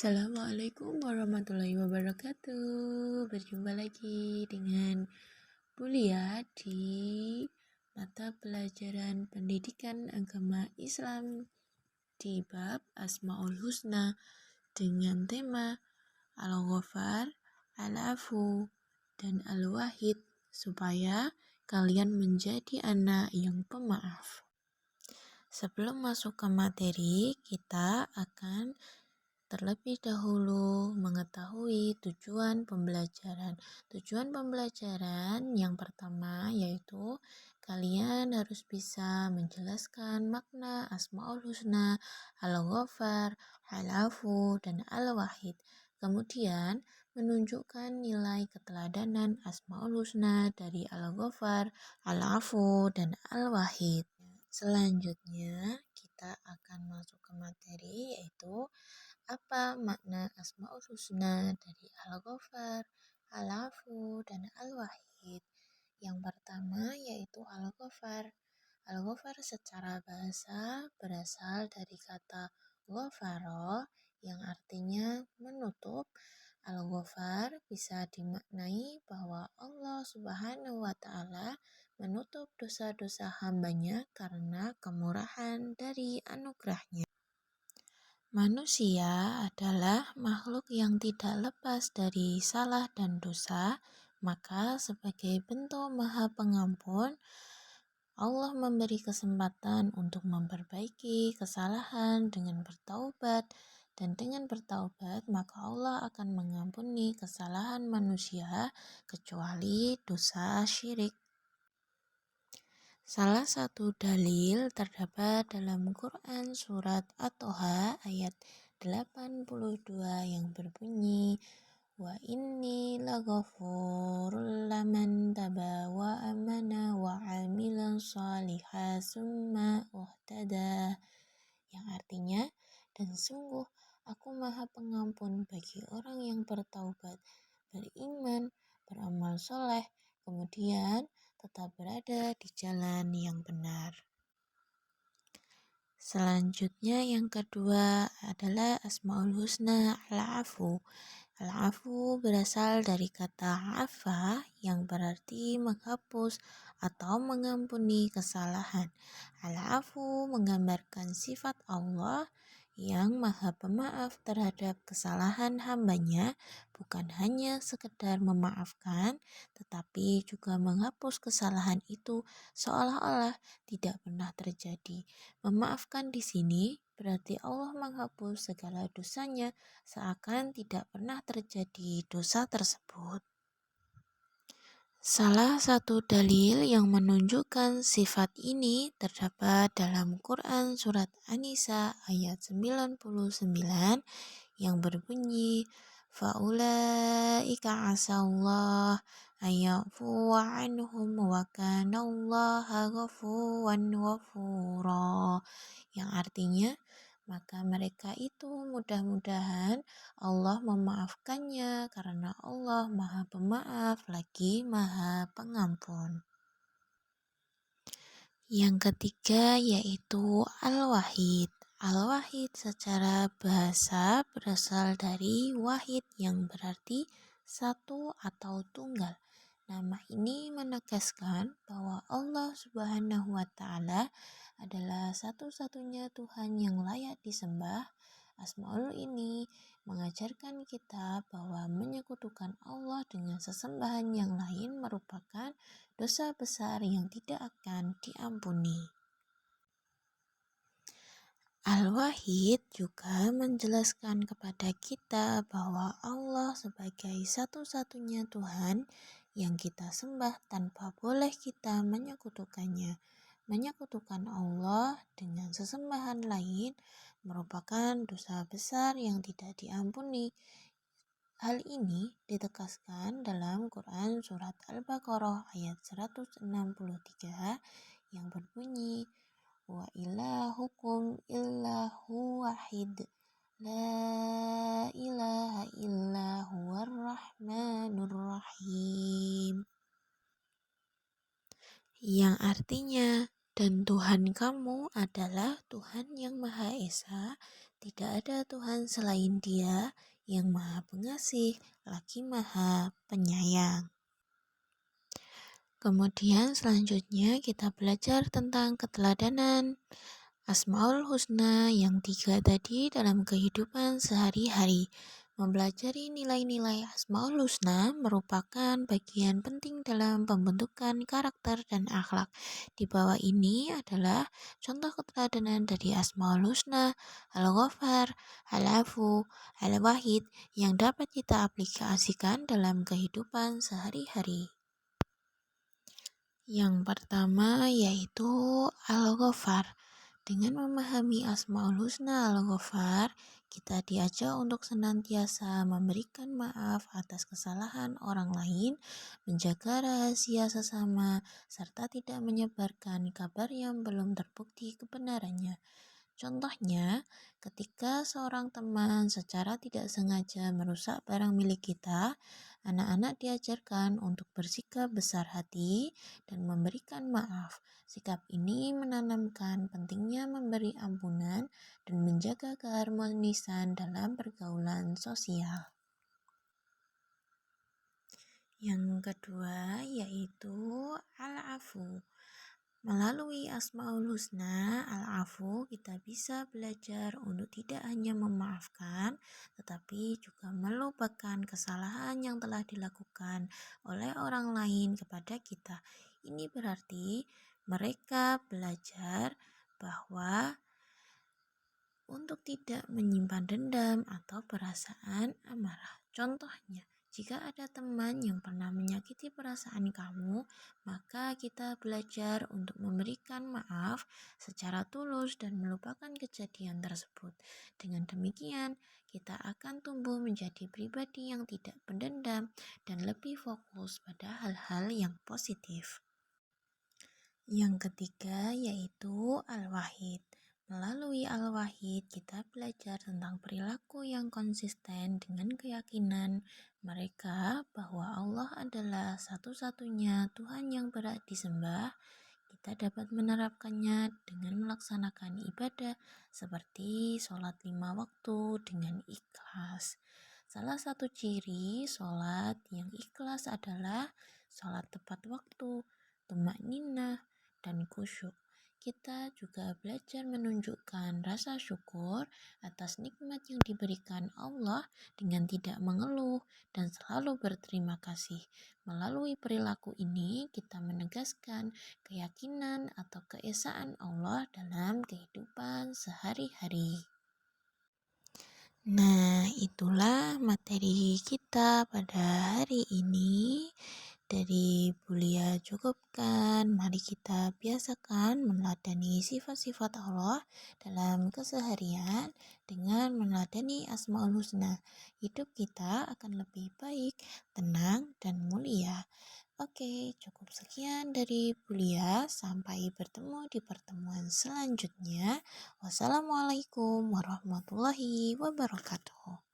Assalamualaikum warahmatullahi wabarakatuh. Berjumpa lagi dengan Bulia di mata pelajaran pendidikan agama Islam di bab Asmaul Husna dengan tema Al-Ghaffar, Al-Afu, dan Al-Wahid supaya kalian menjadi anak yang pemaaf. Sebelum masuk ke materi, kita akan terlebih dahulu mengetahui tujuan pembelajaran. Tujuan pembelajaran yang pertama yaitu kalian harus bisa menjelaskan makna Asmaul Husna, Al-Ghaffar, Al-Afu, dan Al-Wahid. Kemudian menunjukkan nilai keteladanan Asmaul Husna dari Al-Ghaffar, Al-Afu, dan Al-Wahid. Selanjutnya kita akan masuk ke materi yaitu apa makna Asmaul Husna dari Al-Ghaffar, Al-Afu, dan Al-Wahid? Yang pertama yaitu Al-Ghaffar. Al-Ghaffar secara bahasa berasal dari kata ghafaro yang artinya menutup. Al-Ghaffar bisa dimaknai bahwa Allah Subhanahu wa Ta'ala menutup dosa-dosa hambanya karena kemurahan dari anugerahnya. Manusia adalah makhluk yang tidak lepas dari salah dan dosa, maka sebagai bentuk Maha Pengampun, Allah memberi kesempatan untuk memperbaiki kesalahan dengan bertaubat, dan dengan bertaubat maka Allah akan mengampuni kesalahan manusia kecuali dosa syirik. Salah satu dalil terdapat dalam Quran surat At-Toha ayat 82 yang berbunyi wa inni laghafurul laman taba wa amana wa amila salihah summa uhtada, yang artinya, dan sungguh aku maha pengampun bagi orang yang bertaubat, beriman, beramal soleh, kemudian tetap berada di jalan yang benar. Selanjutnya yang kedua adalah Asmaul Husna Al-Afu. Al-Afu berasal dari kata afa yang berarti menghapus atau mengampuni kesalahan. Al-Afu menggambarkan sifat Allah yang maha pemaaf terhadap kesalahan hambanya, bukan hanya sekedar memaafkan, tetapi juga menghapus kesalahan itu seolah-olah tidak pernah terjadi. Memaafkan di sini berarti Allah menghapus segala dosanya seakan tidak pernah terjadi dosa tersebut. Salah satu dalil yang menunjukkan sifat ini terdapat dalam Quran surat An-Nisa ayat 99 yang berbunyi faulaika asallah ayafu anhum wa kanallaha ghafuwan ghafura, yang artinya maka mereka itu mudah-mudahan Allah memaafkannya karena Allah Maha Pemaaf lagi Maha Pengampun. Yang ketiga yaitu Al-Wahid. Al-Wahid secara bahasa berasal dari wahid yang berarti satu atau tunggal. Nama ini menegaskan bahwa Allah Subhanahu wa Ta'ala adalah satu-satunya Tuhan yang layak disembah. Asmaul ini mengajarkan kita bahwa menyekutukan Allah dengan sesembahan yang lain merupakan dosa besar yang tidak akan diampuni. Al-Wahid juga menjelaskan kepada kita bahwa Allah sebagai satu-satunya Tuhan yang kita sembah tanpa boleh kita menyekutukannya. Menyekutukan Allah dengan sesembahan lain merupakan dosa besar yang tidak diampuni. Hal ini ditegaskan dalam Quran surat Al-Baqarah ayat 163 yang berbunyi wa ilahukum illahu wahid la ilaha illa huwar rahmanur rahim, yang artinya Dan Tuhan kamu adalah Tuhan yang Maha Esa, tidak ada Tuhan selain Dia yang Maha Pengasih, lagi Maha Penyayang. Kemudian selanjutnya kita belajar tentang keteladanan Asmaul Husna yang 3 tadi dalam kehidupan sehari-hari. Mempelajari nilai-nilai Asmaul Husna merupakan bagian penting dalam pembentukan karakter dan akhlak. Di bawah ini adalah contoh keteladanan dari Asmaul Husna, Al-Ghaffar, Al-Afu, Al-Wahid yang dapat kita aplikasikan dalam kehidupan sehari-hari. Yang pertama yaitu Al-Ghaffar. Dengan memahami Asmaul Husna Al-Ghaffar, kita diajak untuk senantiasa memberikan maaf atas kesalahan orang lain, menjaga rahasia sesama, serta tidak menyebarkan kabar yang belum terbukti kebenarannya. Contohnya, ketika seorang teman secara tidak sengaja merusak barang milik kita, anak-anak diajarkan untuk bersikap besar hati dan memberikan maaf. Sikap ini menanamkan pentingnya memberi ampunan dan menjaga keharmonisan dalam pergaulan sosial. Yang kedua yaitu Al-Afu. Melalui Asmaul Husna Al-Afu, kita bisa belajar untuk tidak hanya memaafkan, tetapi juga melupakan kesalahan yang telah dilakukan oleh orang lain kepada kita. Ini berarti mereka belajar bahwa untuk tidak menyimpan dendam atau perasaan amarah. Contohnya, jika ada teman yang pernah menyakiti perasaan kamu, maka kita belajar untuk memberikan maaf secara tulus dan melupakan kejadian tersebut. Dengan demikian, kita akan tumbuh menjadi pribadi yang tidak pendendam dan lebih fokus pada hal-hal yang positif. Yang ketiga yaitu Al-Wahid. Melalui Al-Wahid, kita belajar tentang perilaku yang konsisten dengan keyakinan mereka bahwa Allah adalah satu-satunya Tuhan yang berhak disembah. Kita dapat menerapkannya dengan melaksanakan ibadah seperti sholat 5 waktu dengan ikhlas. Salah satu ciri sholat yang ikhlas adalah sholat tepat waktu, tumak dan khusyuk. Kita juga belajar menunjukkan rasa syukur atas nikmat yang diberikan Allah dengan tidak mengeluh dan selalu berterima kasih. Melalui perilaku ini, kita menegaskan keyakinan atau keesaan Allah dalam kehidupan sehari-hari. Nah, itulah materi kita pada hari ini. Dari Bulia cukupkan, mari kita biasakan meneladani sifat-sifat Allah dalam keseharian dengan meneladani Asmaul Husna. Hidup kita akan lebih baik, tenang, dan mulia. Oke, cukup sekian dari Bulia. Sampai bertemu di pertemuan selanjutnya. Wassalamualaikum warahmatullahi wabarakatuh.